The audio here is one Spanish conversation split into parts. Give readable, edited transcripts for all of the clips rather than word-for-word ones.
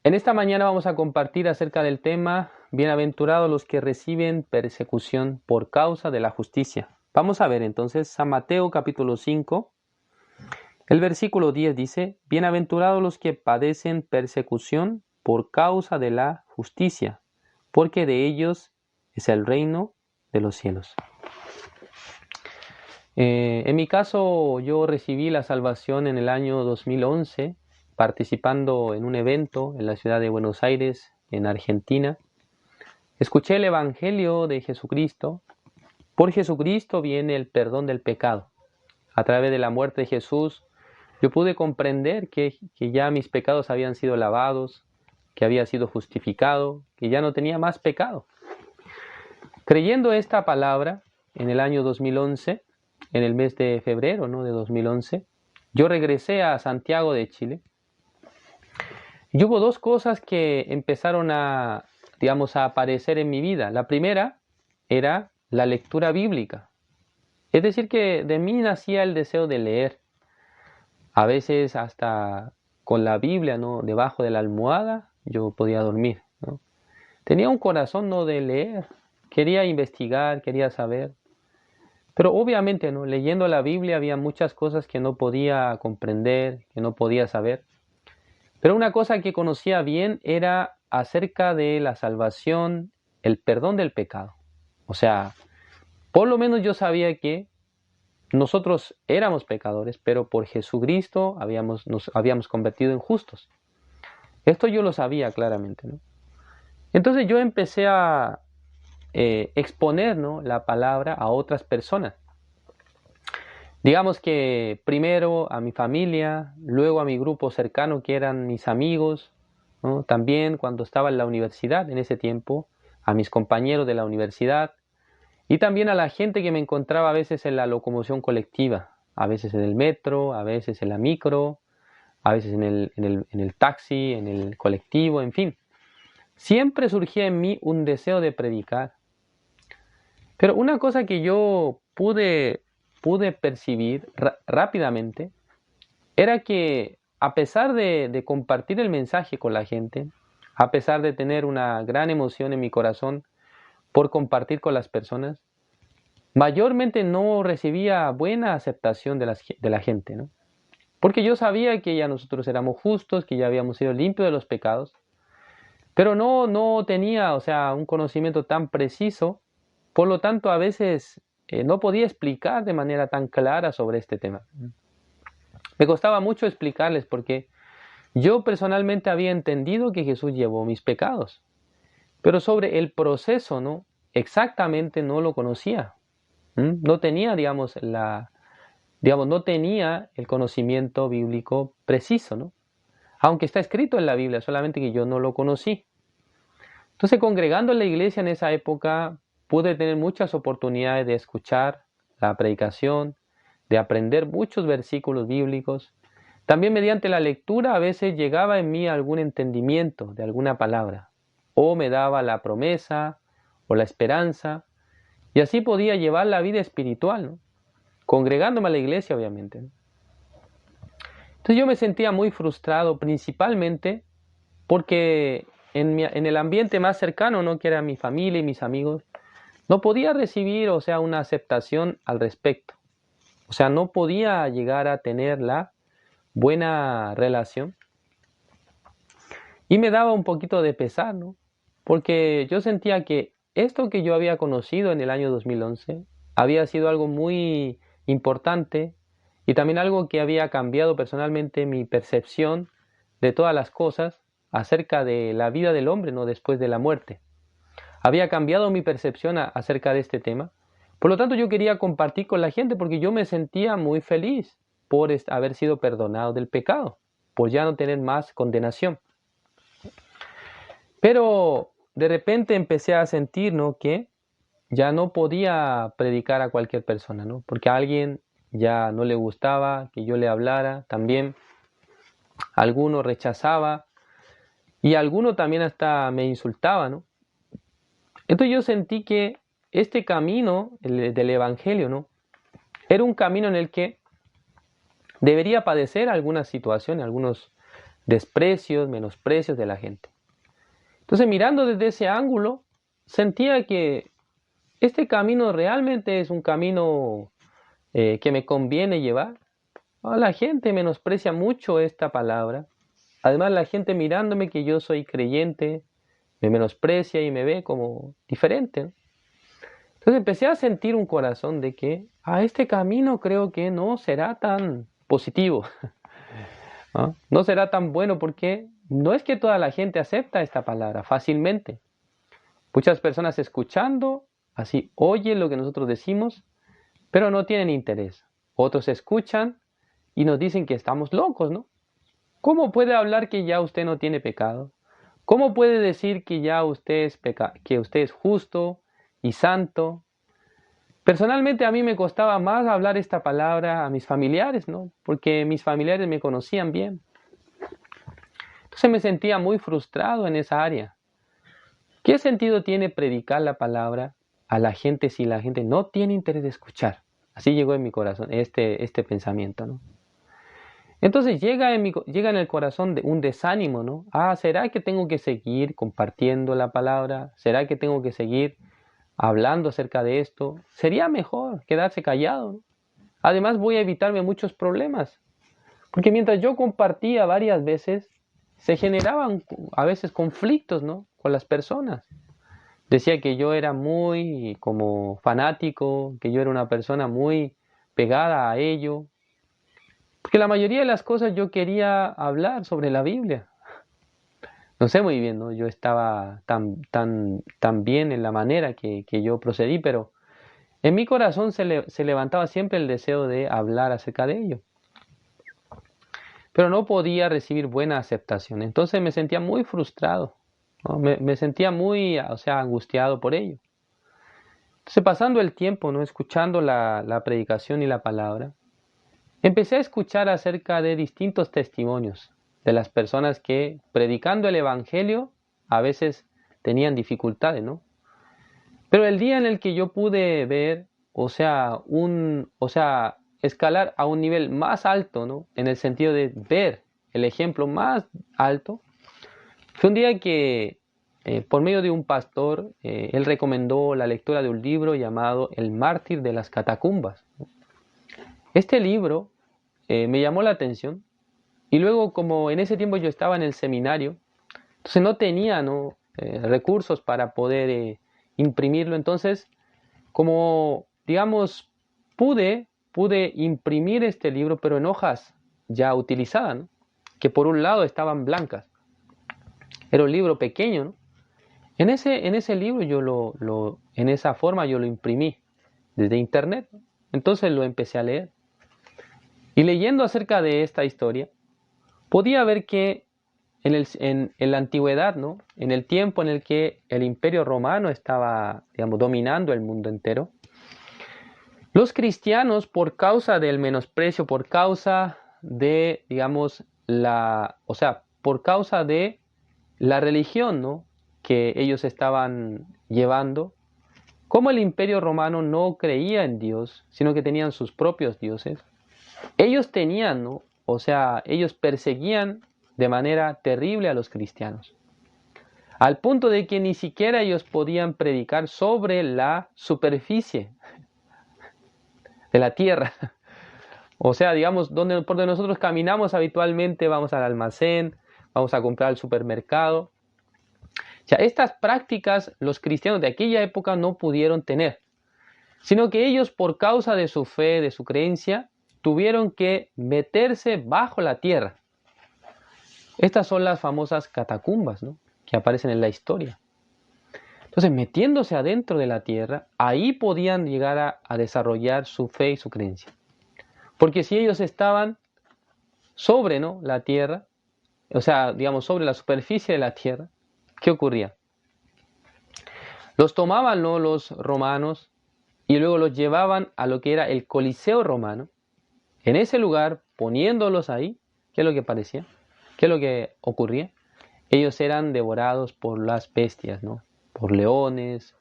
En esta mañana vamos a compartir acerca del tema Bienaventurados los que reciben persecución por causa de la justicia. Vamos a ver entonces San Mateo capítulo 5, el versículo 10 dice, Bienaventurados los que padecen persecución por causa de la justicia, porque de ellos es el reino de los cielos. En mi caso, yo recibí la salvación en el año 2011, participando en un evento en la ciudad de Buenos Aires, en Argentina. Escuché el Evangelio de Jesucristo. Por Jesucristo viene el perdón del pecado. A través de la muerte de Jesús, yo pude comprender que ya mis pecados habían sido lavados, que había sido justificado, que ya no tenía más pecado. Creyendo esta palabra, en el año 2011, en el mes de febrero, ¿no?, de 2011, yo regresé a Santiago de Chile. Y hubo dos cosas que empezaron a aparecer en mi vida. La primera era la lectura bíblica. Es decir, que de mí nacía el deseo de leer. A veces hasta con la Biblia, ¿no?, debajo de la almohada, yo podía dormir, ¿no? Tenía un corazón, ¿no?, de leer. Quería investigar, quería saber. Pero obviamente, ¿no?, leyendo la Biblia había muchas cosas que no podía comprender, que no podía saber. Pero una cosa que conocía bien era acerca de la salvación, el perdón del pecado. O sea, por lo menos yo sabía que nosotros éramos pecadores, pero por Jesucristo nos habíamos convertido en justos. Esto yo lo sabía claramente, ¿no? Entonces yo empecé a exponer, ¿no?, la palabra a otras personas. Digamos que primero a mi familia, luego a mi grupo cercano que eran mis amigos, ¿no? También cuando estaba en la universidad en ese tiempo, a mis compañeros de la universidad y también a la gente que me encontraba a veces en la locomoción colectiva, a veces en el metro, a veces en la micro, a veces en el taxi, en el colectivo, en fin. Siempre surgía en mí un deseo de predicar. Pero una cosa que yo pude percibir rápidamente era que a pesar de compartir el mensaje con la gente, a pesar de tener una gran emoción en mi corazón por compartir con las personas, mayormente no recibía buena aceptación de la gente, ¿no? Porque yo sabía que ya nosotros éramos justos, que ya habíamos sido limpios de los pecados, pero no tenía, un conocimiento tan preciso. Por lo tanto, a veces no podía explicar de manera tan clara sobre este tema. Me costaba mucho explicarles porque yo personalmente había entendido que Jesús llevó mis pecados, pero sobre el proceso, ¿no?, exactamente no lo conocía. No tenía, no tenía el conocimiento bíblico preciso, ¿no? Aunque está escrito en la Biblia, solamente que yo no lo conocí. Entonces, congregando en la iglesia en esa época, pude tener muchas oportunidades de escuchar la predicación, de aprender muchos versículos bíblicos. También mediante la lectura a veces llegaba en mí algún entendimiento de alguna palabra, o me daba la promesa o la esperanza, y así podía llevar la vida espiritual, ¿no?, congregándome a la iglesia, obviamente, ¿no? Entonces yo me sentía muy frustrado, principalmente porque en el ambiente más cercano, ¿no?, que era mi familia y mis amigos, no podía recibir, una aceptación al respecto. No podía llegar a tener la buena relación. Y me daba un poquito de pesar, ¿no?, porque yo sentía que esto que yo había conocido en el año 2011 había sido algo muy importante y también algo que había cambiado personalmente mi percepción de todas las cosas acerca de la vida del hombre, ¿no?, después de la muerte. Había cambiado mi percepción acerca de este tema. Por lo tanto, yo quería compartir con la gente porque yo me sentía muy feliz por haber sido perdonado del pecado, por ya no tener más condenación. Pero de repente empecé a sentir, ¿no?, que ya no podía predicar a cualquier persona, ¿no?, porque a alguien ya no le gustaba que yo le hablara, también alguno rechazaba y alguno también hasta me insultaba, ¿no? Entonces yo sentí que este camino del Evangelio, ¿no?, era un camino en el que debería padecer algunas situaciones, algunos desprecios, menosprecios de la gente. Entonces, mirando desde ese ángulo, sentía que este camino realmente es un camino que me conviene llevar. La gente menosprecia mucho esta palabra. Además, la gente mirándome que yo soy creyente, me menosprecia y me ve como diferente, ¿no? Entonces empecé a sentir un corazón de que este camino creo que no será tan positivo, ¿no? No será tan bueno porque no es que toda la gente acepta esta palabra fácilmente. Muchas personas escuchando, así oyen lo que nosotros decimos, pero no tienen interés. Otros escuchan y nos dicen que estamos locos, ¿no? ¿Cómo puede hablar que ya usted no tiene pecado? ¿Cómo puede decir que ya usted que usted es justo y santo? Personalmente a mí me costaba más hablar esta palabra a mis familiares, ¿no? Porque mis familiares me conocían bien. Entonces me sentía muy frustrado en esa área. ¿Qué sentido tiene predicar la palabra a la gente si la gente no tiene interés de escuchar? Así llegó en mi corazón este pensamiento, ¿no? Entonces llega en el corazón un desánimo, ¿no? ¿Será que tengo que seguir compartiendo la palabra? ¿Será que tengo que seguir hablando acerca de esto? Sería mejor quedarse callado, ¿no? Además voy a evitarme muchos problemas, porque mientras yo compartía varias veces, se generaban a veces conflictos, ¿no? Con las personas. Decía que yo era muy como fanático, que yo era una persona muy pegada a ello, porque la mayoría de las cosas yo quería hablar sobre la Biblia. No sé muy bien, ¿no? Yo estaba tan bien en la manera que yo procedí, pero en mi corazón se levantaba siempre el deseo de hablar acerca de ello. Pero no podía recibir buena aceptación. Entonces me sentía muy frustrado, ¿no? Me sentía muy, angustiado por ello. Entonces, pasando el tiempo, ¿no? Escuchando la predicación y la palabra, empecé a escuchar acerca de distintos testimonios de las personas que, predicando el Evangelio, a veces tenían dificultades, ¿no? Pero el día en el que yo pude ver, escalar a un nivel más alto, ¿no? En el sentido de ver el ejemplo más alto, fue un día que, por medio de un pastor, él recomendó la lectura de un libro llamado El mártir de las catacumbas. Este libro me llamó la atención y luego, como en ese tiempo yo estaba en el seminario, entonces no tenía, ¿no? Recursos para poder imprimirlo. Entonces, como digamos, pude imprimir este libro, pero en hojas ya utilizadas, ¿no? Que por un lado estaban blancas. Era un libro pequeño, ¿no? En ese libro en esa forma yo lo imprimí desde internet, ¿no? Entonces lo empecé a leer. Y leyendo acerca de esta historia, podía ver que en la antigüedad, ¿no? En el tiempo en el que el Imperio Romano estaba, digamos, dominando el mundo entero, los cristianos, por causa del menosprecio, por causa de, digamos, por causa de la religión, ¿no? Que ellos estaban llevando, como el Imperio Romano no creía en Dios, sino que tenían sus propios dioses, ellos tenían, ¿no? Ellos perseguían de manera terrible a los cristianos, al punto de que ni siquiera ellos podían predicar sobre la superficie de la tierra. Digamos, por donde nosotros caminamos habitualmente, vamos al almacén, vamos a comprar al supermercado. Estas prácticas los cristianos de aquella época no pudieron tener, sino que ellos, por causa de su fe, de su creencia, tuvieron que meterse bajo la tierra. Estas son las famosas catacumbas, ¿no? Que aparecen en la historia. Entonces, metiéndose adentro de la tierra, ahí podían llegar a desarrollar su fe y su creencia. Porque si ellos estaban sobre, ¿no? La tierra, digamos, sobre la superficie de la tierra, ¿qué ocurría? Los tomaban, ¿no? Los romanos y luego los llevaban a lo que era el Coliseo romano. En ese lugar, poniéndolos ahí, ¿qué es lo que parecía? ¿Qué es lo que ocurría? Ellos eran devorados por las bestias, ¿no? Por leones,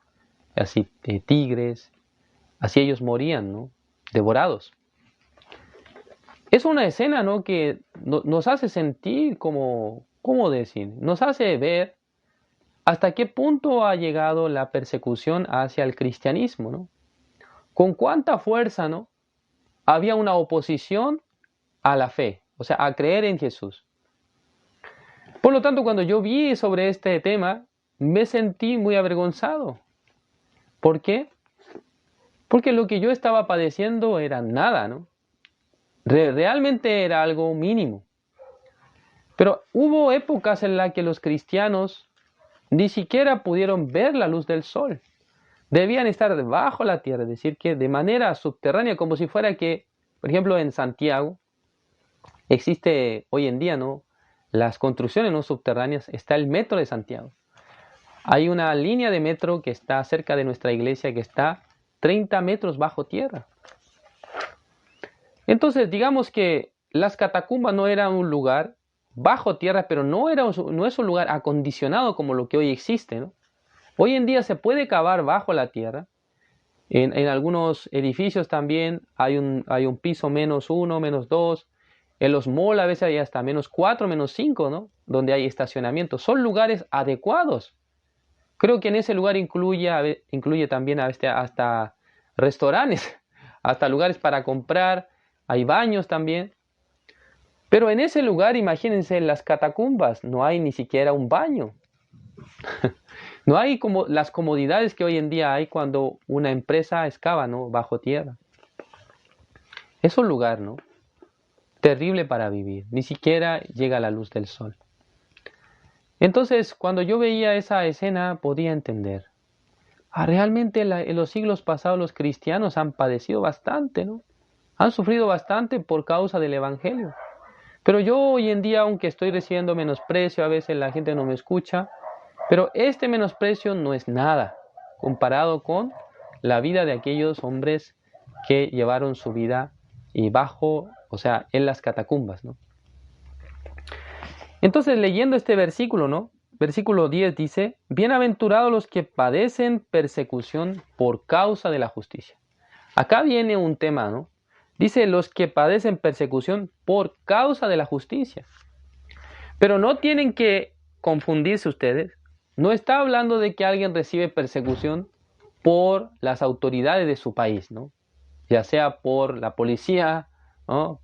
así tigres, así ellos morían, ¿no? Devorados. Es una escena, ¿no?, que nos hace sentir como, ¿cómo decir? Nos hace ver hasta qué punto ha llegado la persecución hacia el cristianismo, ¿no? Con cuánta fuerza, ¿no?, había una oposición a la fe, o sea, a creer en Jesús. Por lo tanto, cuando yo vi sobre este tema, me sentí muy avergonzado. ¿Por qué? Porque lo que yo estaba padeciendo era nada, ¿no? Realmente era algo mínimo. Pero hubo épocas en las que los cristianos ni siquiera pudieron ver la luz del sol. Debían estar debajo de la tierra, es decir, que de manera subterránea, como si fuera que, por ejemplo, en Santiago, existe hoy en día, ¿no?, las construcciones no subterráneas, está el metro de Santiago. Hay una línea de metro que está cerca de nuestra iglesia que está 30 metros bajo tierra. Entonces, digamos que las catacumbas no eran un lugar bajo tierra, pero no es un lugar acondicionado como lo que hoy existe, ¿no? Hoy en día se puede cavar bajo la tierra. En algunos edificios también hay un piso -1, -2. En los malls a veces hay hasta -4, -5, ¿no?, donde hay estacionamiento. Son lugares adecuados. Creo que en ese lugar incluye también hasta restaurantes, hasta lugares para comprar, hay baños también. Pero en ese lugar, imagínense, en las catacumbas, no hay ni siquiera un baño. No hay como las comodidades que hoy en día hay cuando una empresa excava, ¿no?, bajo tierra. Es un lugar, ¿no?, terrible para vivir. Ni siquiera llega la luz del sol. Entonces, cuando yo veía esa escena, podía entender. Realmente en los siglos pasados los cristianos han padecido bastante, ¿no? Han sufrido bastante por causa del Evangelio. Pero yo hoy en día, aunque estoy recibiendo menosprecio, a veces la gente no me escucha, pero este menosprecio no es nada comparado con la vida de aquellos hombres que llevaron su vida y bajo, o sea, en las catacumbas, ¿no? Entonces, leyendo este versículo, ¿no?, versículo 10 dice: bienaventurados los que padecen persecución por causa de la justicia. Acá viene un tema, ¿no? Dice los que padecen persecución por causa de la justicia. Pero no tienen que confundirse ustedes. No está hablando de que alguien recibe persecución por las autoridades de su país, ¿no? Ya sea por la policía, ¿no?,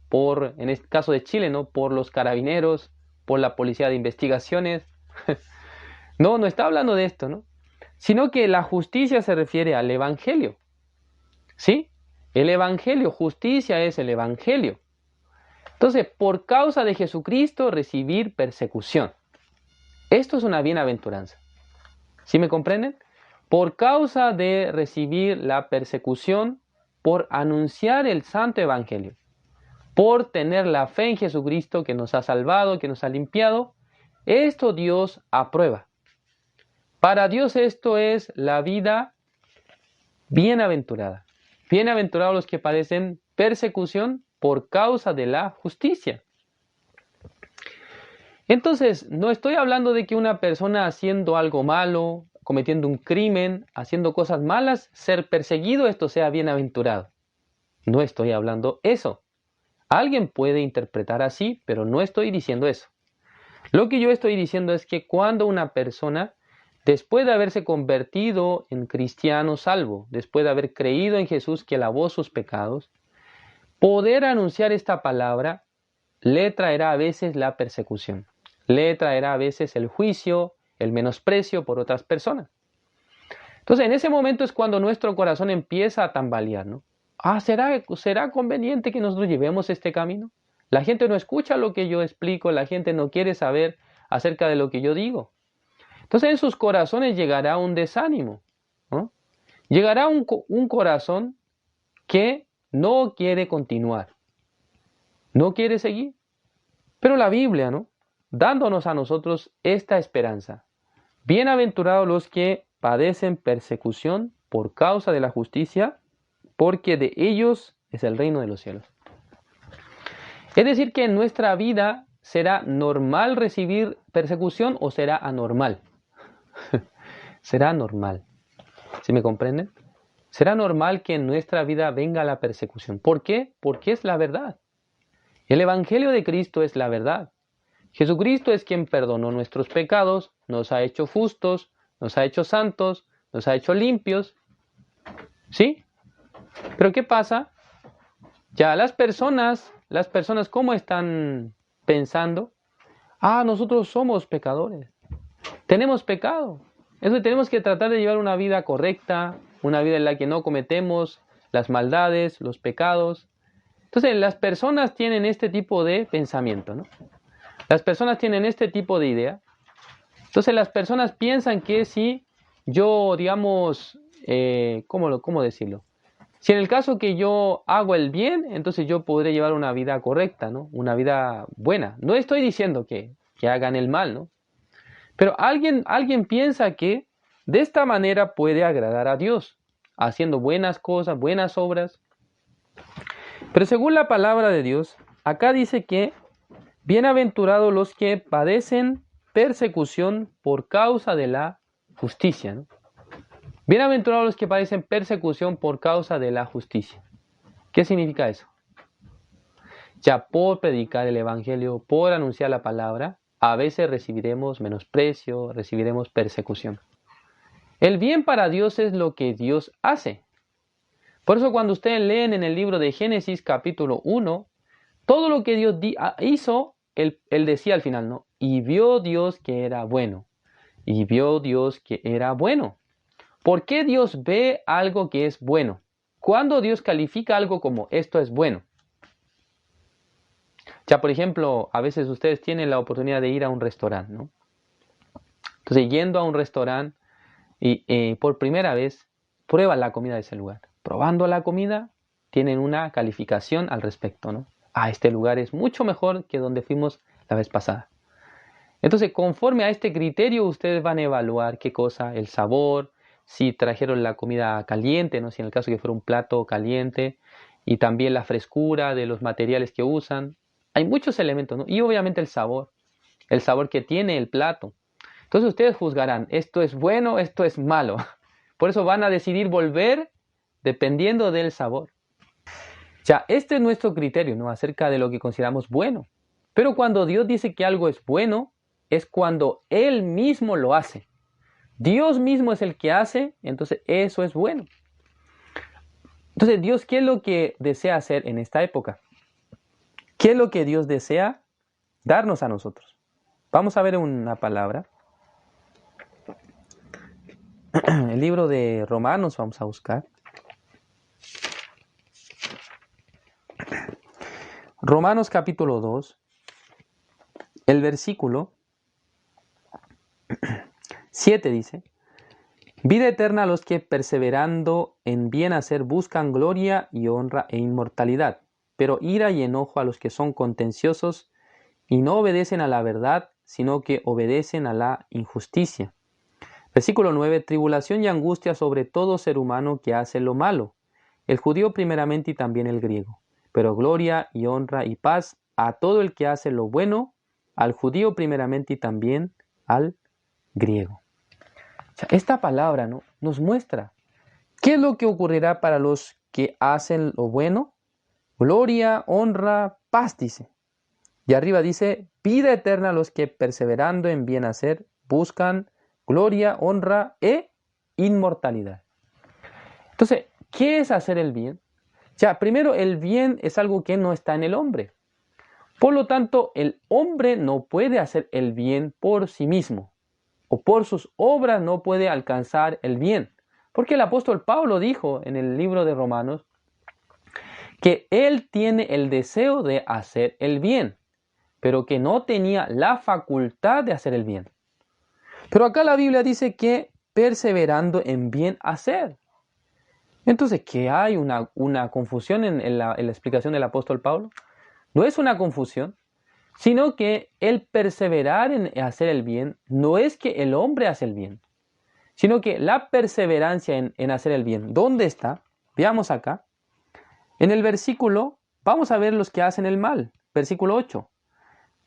en este caso de Chile, ¿no?, por los carabineros, por la policía de investigaciones. No está hablando de esto, ¿no? Sino que la justicia se refiere al Evangelio. ¿Sí? El Evangelio, justicia es el Evangelio. Entonces, por causa de Jesucristo, recibir persecución. Esto es una bienaventuranza. ¿Sí me comprenden? Por causa de recibir la persecución, por anunciar el santo Evangelio, por tener la fe en Jesucristo que nos ha salvado, que nos ha limpiado, esto Dios aprueba. Para Dios esto es la vida bienaventurada. Bienaventurados los que padecen persecución por causa de la justicia. Entonces, no estoy hablando de que una persona haciendo algo malo, cometiendo un crimen, haciendo cosas malas, ser perseguido, esto sea bienaventurado. No estoy hablando eso. Alguien puede interpretar así, pero no estoy diciendo eso. Lo que yo estoy diciendo es que cuando una persona, después de haberse convertido en cristiano salvo, después de haber creído en Jesús que lavó sus pecados, poder anunciar esta palabra le traerá a veces la persecución, le traerá a veces el juicio, el menosprecio por otras personas. Entonces, en ese momento es cuando nuestro corazón empieza a tambalear, ¿no? ¿Será conveniente que nosotros llevemos este camino? La gente no escucha lo que yo explico, la gente no quiere saber acerca de lo que yo digo. Entonces en sus corazones llegará un desánimo, ¿no? Llegará un corazón que no quiere continuar, no quiere seguir. Pero la Biblia, ¿no?, dándonos a nosotros esta esperanza. Bienaventurados los que padecen persecución por causa de la justicia, porque de ellos es el reino de los cielos. Es decir, que en nuestra vida será normal recibir persecución o será anormal. Será normal. ¿Sí me comprenden? Será normal que en nuestra vida venga la persecución. ¿Por qué? Porque es la verdad. El Evangelio de Cristo es la verdad. Jesucristo es quien perdonó nuestros pecados, nos ha hecho justos, nos ha hecho santos, nos ha hecho limpios. ¿Sí? Pero ¿qué pasa? Ya las personas, ¿cómo están pensando? Ah, nosotros somos pecadores. Tenemos pecado. Entonces tenemos que tratar de llevar una vida correcta, una vida en la que no cometemos las maldades, los pecados. Entonces las personas tienen este tipo de pensamiento, ¿no? Las personas tienen este tipo de idea. Entonces las personas piensan que si yo, digamos, ¿cómo decirlo? Si en el caso que yo hago el bien, entonces yo podré llevar una vida correcta, ¿no? Una vida buena. No estoy diciendo que hagan el mal, ¿no? Pero alguien piensa que de esta manera puede agradar a Dios, haciendo buenas cosas, buenas obras. Pero según la palabra de Dios, acá dice que bienaventurados los que padecen persecución por causa de la justicia, ¿no? Bienaventurados los que padecen persecución por causa de la justicia. ¿Qué significa eso? Ya por predicar el Evangelio, por anunciar la palabra, a veces recibiremos menosprecio, recibiremos persecución. El bien para Dios es lo que Dios hace. Por eso cuando ustedes leen en el libro de Génesis capítulo 1, todo lo que Dios hizo, él decía al final, ¿no? Y vio Dios que era bueno. Y vio Dios que era bueno. ¿Por qué Dios ve algo que es bueno? ¿Cuándo Dios califica algo como esto es bueno? Ya, por ejemplo, a veces ustedes tienen la oportunidad de ir a un restaurante, ¿no? Entonces, yendo a un restaurante y por primera vez prueban la comida de ese lugar. Probando la comida, tienen una calificación al respecto, ¿no? Ah, este lugar es mucho mejor que donde fuimos la vez pasada. Entonces, conforme a este criterio, ustedes van a evaluar qué cosa, el sabor, si trajeron la comida caliente, ¿no? Si en el caso que fuera un plato caliente, y también la frescura de los materiales que usan. Hay muchos elementos, ¿no? Y obviamente el sabor que tiene el plato. Entonces ustedes juzgarán, esto es bueno, esto es malo. Por eso van a decidir volver dependiendo del sabor. Ya, este es nuestro criterio, ¿no? Acerca de lo que consideramos bueno. Pero cuando Dios dice que algo es bueno, es cuando Él mismo lo hace. Dios mismo es el que hace, entonces eso es bueno. Entonces, Dios, ¿qué es lo que desea hacer en esta época? ¿Qué es lo que Dios desea darnos a nosotros? Vamos a ver una palabra. El libro de Romanos vamos a buscar. Romanos capítulo 2, el versículo 7 dice: vida eterna a los que perseverando en bien hacer buscan gloria y honra e inmortalidad, pero ira y enojo a los que son contenciosos y no obedecen a la verdad, sino que obedecen a la injusticia. Versículo 9, tribulación y angustia sobre todo ser humano que hace lo malo, el judío primeramente y también el griego, pero gloria y honra y paz a todo el que hace lo bueno, al judío primeramente y también al griego. O sea, esta palabra, ¿no?, nos muestra qué es lo que ocurrirá para los que hacen lo bueno. Gloria, honra, paz, dice. Y arriba dice, vida eterna a los que perseverando en bien hacer buscan gloria, honra e inmortalidad. Entonces, ¿qué es hacer el bien? Ya, primero, el bien es algo que no está en el hombre. Por lo tanto, el hombre no puede hacer el bien por sí mismo, o por sus obras no puede alcanzar el bien. Porque el apóstol Pablo dijo en el libro de Romanos que él tiene el deseo de hacer el bien, pero que no tenía la facultad de hacer el bien. Pero acá la Biblia dice que perseverando en bien hacer. Entonces, ¿qué hay? ¿Una confusión en la explicación del apóstol Pablo? No es una confusión, sino que el perseverar en hacer el bien no es que el hombre hace el bien, sino que la perseverancia en hacer el bien, ¿dónde está? Veamos acá. En el versículo, vamos a ver los que hacen el mal. Versículo 8.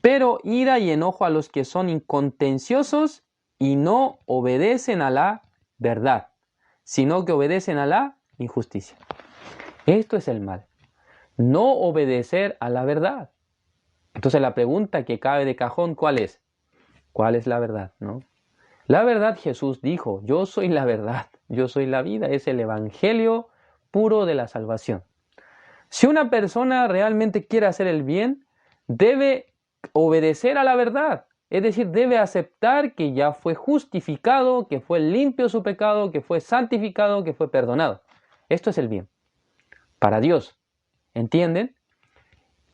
Pero ira y enojo a los que son incontenciosos y no obedecen a la verdad, sino que obedecen a la injusticia. Esto es el mal. No obedecer a la verdad. Entonces la pregunta que cabe de cajón, ¿cuál es? ¿Cuál es la verdad? ¿No? La verdad, Jesús dijo, yo soy la verdad, yo soy la vida, es el evangelio puro de la salvación. Si una persona realmente quiere hacer el bien, debe obedecer a la verdad. Es decir, debe aceptar que ya fue justificado, que fue limpio su pecado, que fue santificado, que fue perdonado. Esto es el bien. Para Dios. ¿Entienden?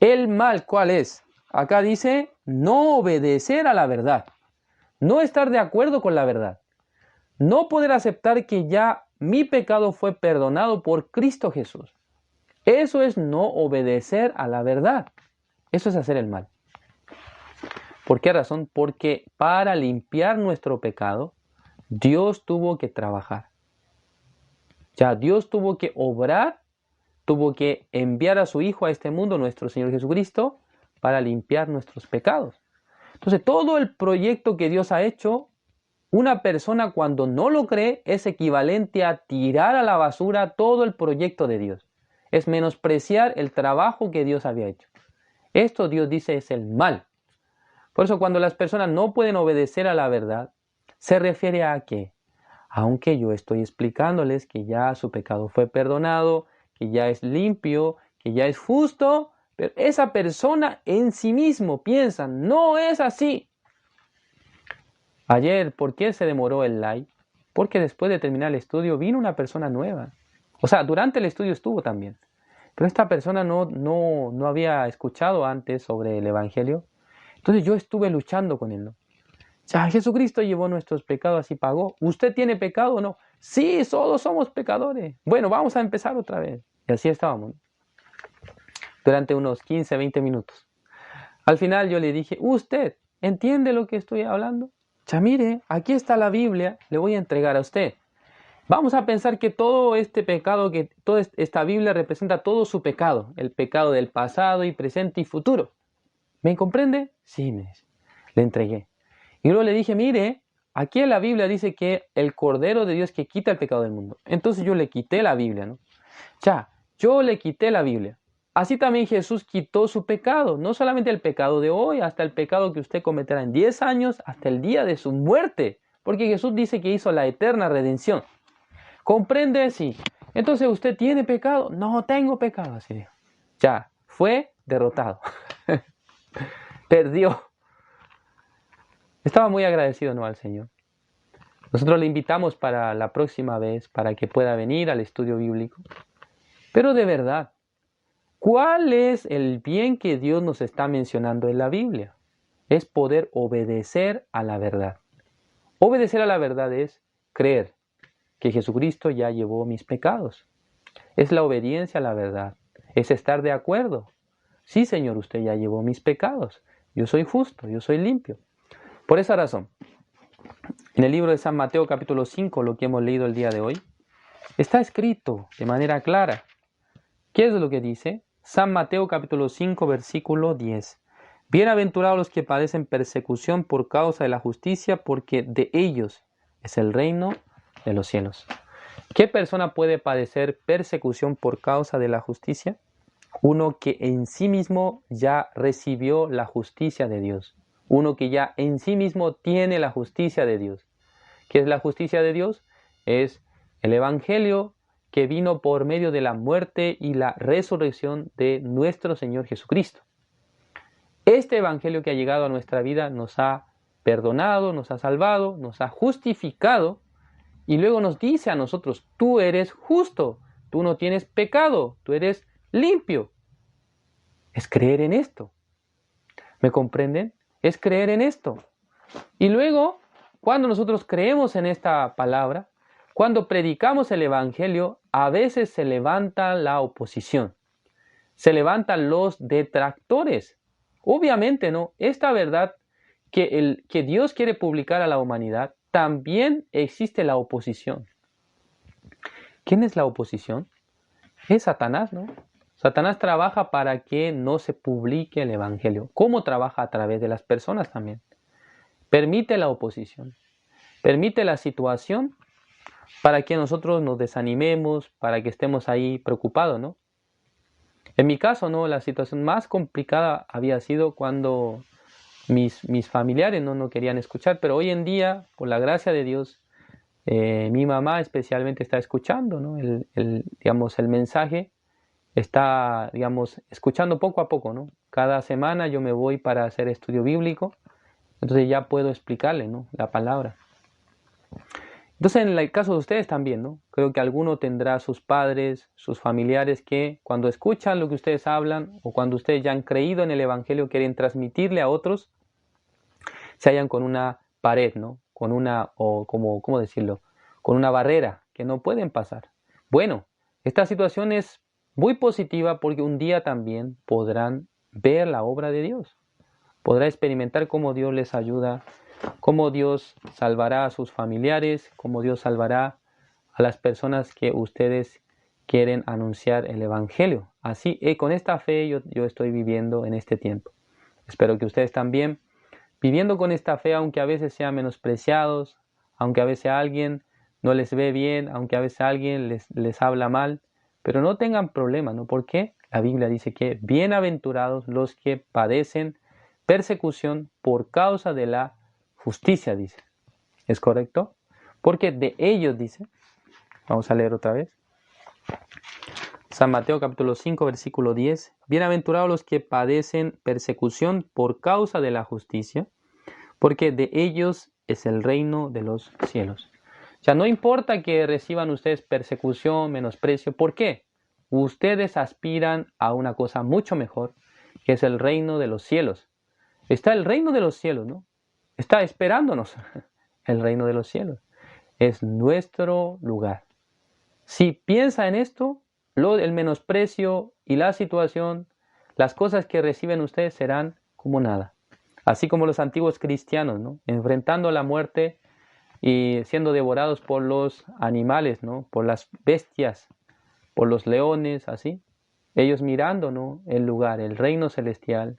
El mal, ¿cuál es? Acá dice, no obedecer a la verdad. No estar de acuerdo con la verdad. No poder aceptar que ya mi pecado fue perdonado por Cristo Jesús. Eso es no obedecer a la verdad. Eso es hacer el mal. ¿Por qué razón? Porque para limpiar nuestro pecado, Dios tuvo que trabajar. Ya Dios tuvo que obrar, tuvo que enviar a su Hijo a este mundo, nuestro Señor Jesucristo, para limpiar nuestros pecados. Entonces, todo el proyecto que Dios ha hecho, una persona cuando no lo cree es equivalente a tirar a la basura todo el proyecto de Dios. Es menospreciar el trabajo que Dios había hecho. Esto Dios dice es el mal. Por eso cuando las personas no pueden obedecer a la verdad, se refiere a que, aunque yo estoy explicándoles que ya su pecado fue perdonado, que ya es limpio, que ya es justo, pero esa persona en sí mismo piensa, no es así. Ayer, ¿por qué se demoró el live? Porque después de terminar el estudio vino una persona nueva. O sea, durante el estudio estuvo también. Pero esta persona no había escuchado antes sobre el Evangelio. Entonces yo estuve luchando con él, ¿no? Ya, Jesucristo llevó nuestros pecados y pagó. ¿Usted tiene pecado o no? Sí, todos somos pecadores. Bueno, vamos a empezar otra vez. Y así estábamos, ¿no? Durante unos 15, 20 minutos. Al final yo le dije, ¿usted entiende lo que estoy hablando? Ya mire, aquí está la Biblia, le voy a entregar a usted. Vamos a pensar que todo este pecado, que toda esta Biblia representa todo su pecado, el pecado del pasado y presente y futuro. ¿Me comprende? Sí, me dice. Le entregué. Y luego le dije, mire, aquí en la Biblia dice que el Cordero de Dios que quita el pecado del mundo. Entonces yo le quité la Biblia, ¿no? Ya, yo le quité la Biblia. Así también Jesús quitó su pecado, no solamente el pecado de hoy, hasta el pecado que usted cometerá en 10 años, hasta el día de su muerte. Porque Jesús dice que hizo la eterna redención. ¿Comprende? Sí. Entonces, ¿usted tiene pecado? No tengo pecado, así dijo. Ya, fue derrotado. Perdió. Estaba muy agradecido, ¿no?, al Señor. Nosotros le invitamos para la próxima vez, para que pueda venir al estudio bíblico. Pero de verdad, ¿cuál es el bien que Dios nos está mencionando en la Biblia? Es poder obedecer a la verdad. Obedecer a la verdad es creer que Jesucristo ya llevó mis pecados. Es la obediencia a la verdad. Es estar de acuerdo. Sí, Señor, usted ya llevó mis pecados. Yo soy justo, yo soy limpio. Por esa razón, en el libro de San Mateo capítulo 5, lo que hemos leído el día de hoy, está escrito de manera clara. ¿Qué es lo que dice? San Mateo capítulo 5, versículo 10. Bienaventurados los que padecen persecución por causa de la justicia, porque de ellos es el reino de los cielos. ¿Qué persona puede padecer persecución por causa de la justicia? Uno que en sí mismo ya recibió la justicia de Dios. Uno que ya en sí mismo tiene la justicia de Dios. ¿Qué es la justicia de Dios? Es el Evangelio que vino por medio de la muerte y la resurrección de nuestro Señor Jesucristo. Este Evangelio que ha llegado a nuestra vida nos ha perdonado, nos ha salvado, nos ha justificado y luego nos dice a nosotros, tú eres justo, tú no tienes pecado, tú eres limpio. Es creer en esto. ¿Me comprenden? Es creer en esto. Y luego, cuando nosotros creemos en esta palabra, cuando predicamos el Evangelio, a veces se levanta la oposición. Se levantan los detractores. Obviamente, ¿no? Esta verdad que Dios quiere publicar a la humanidad, también existe la oposición. ¿Quién es la oposición? Es Satanás, ¿no? Satanás trabaja para que no se publique el Evangelio. ¿Cómo trabaja? A través de las personas también. Permite la oposición. Permite la situación para que nosotros nos desanimemos, para que estemos ahí preocupados, ¿no? En mi caso, ¿no? La situación más complicada había sido cuando mis familiares no querían escuchar, pero hoy en día, por la gracia de Dios, mi mamá especialmente está escuchando, ¿no? Digamos, el mensaje, está, digamos, escuchando poco a poco, ¿no? Cada semana yo me voy para hacer estudio bíblico, entonces ya puedo explicarle, ¿no? La palabra. Entonces, en el caso de ustedes también, ¿no? Creo que alguno tendrá sus padres, sus familiares que cuando escuchan lo que ustedes hablan o cuando ustedes ya han creído en el Evangelio quieren transmitirle a otros, se hallan con una pared, ¿no? Con una, o como, ¿cómo decirlo? Con una barrera que no pueden pasar. Bueno, esta situación es muy positiva porque un día también podrán ver la obra de Dios. Podrá experimentar cómo Dios les ayuda, cómo Dios salvará a sus familiares, cómo Dios salvará a las personas que ustedes quieren anunciar el Evangelio. Así, con esta fe yo estoy viviendo en este tiempo. Espero que ustedes también, viviendo con esta fe, aunque a veces sean menospreciados, aunque a veces alguien no les ve bien, aunque a veces alguien les habla mal, pero no tengan problema, ¿no? Porque la Biblia dice que bienaventurados los que padecen persecución por causa de la justicia, dice. ¿Es correcto? Porque de ellos, dice, vamos a leer otra vez. San Mateo capítulo 5, versículo 10. Bienaventurados los que padecen persecución por causa de la justicia, porque de ellos es el reino de los cielos. O sea, no importa que reciban ustedes persecución, menosprecio. ¿Por qué? Ustedes aspiran a una cosa mucho mejor, que es el reino de los cielos. Está el reino de los cielos, ¿no? Está esperándonos el reino de los cielos. Es nuestro lugar. Si piensa en esto, el menosprecio y la situación, las cosas que reciben ustedes serán como nada. Así como los antiguos cristianos, ¿no? Enfrentando la muerte y siendo devorados por los animales, ¿no? Por las bestias, por los leones, así. Ellos mirando, ¿no? El lugar, el reino celestial,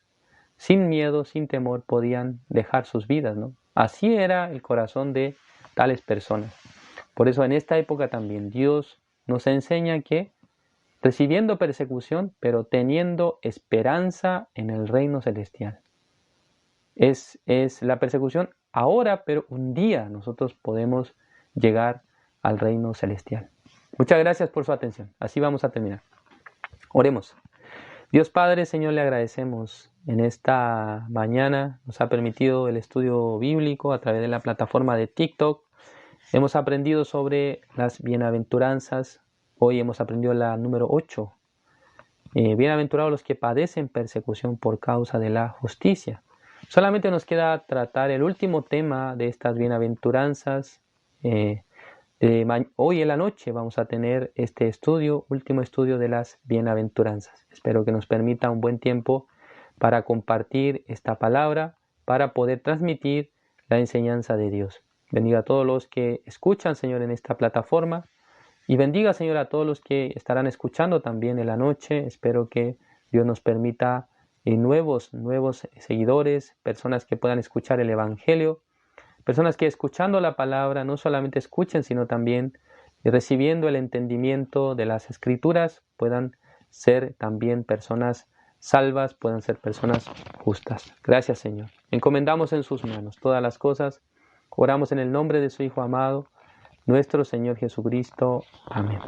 sin miedo, sin temor, podían dejar sus vidas, ¿no? Así era el corazón de tales personas. Por eso en esta época también Dios nos enseña que recibiendo persecución, pero teniendo esperanza en el reino celestial. Es la persecución ahora, pero un día nosotros podemos llegar al reino celestial. Muchas gracias por su atención. Así vamos a terminar. Oremos. Dios Padre, Señor, le agradecemos en esta mañana. Nos ha permitido el estudio bíblico a través de la plataforma de TikTok. Hemos aprendido sobre las bienaventuranzas. Hoy hemos aprendido la número 8. Bienaventurados los que padecen persecución por causa de la justicia. Solamente nos queda tratar el último tema de estas bienaventuranzas. Hoy en la noche vamos a tener este último estudio de las bienaventuranzas. Espero que nos permita un buen tiempo para compartir esta palabra, para poder transmitir la enseñanza de Dios. Bendiga a todos los que escuchan, Señor, en esta plataforma. Y bendiga, Señor, a todos los que estarán escuchando también en la noche. Espero que Dios nos permita nuevos seguidores, personas que puedan escuchar el Evangelio, personas que escuchando la palabra no solamente escuchen, sino también recibiendo el entendimiento de las Escrituras, puedan ser también personas salvas, puedan ser personas justas. Gracias, Señor. Encomendamos en sus manos todas las cosas. Oramos en el nombre de su Hijo amado, nuestro Señor Jesucristo. Amén.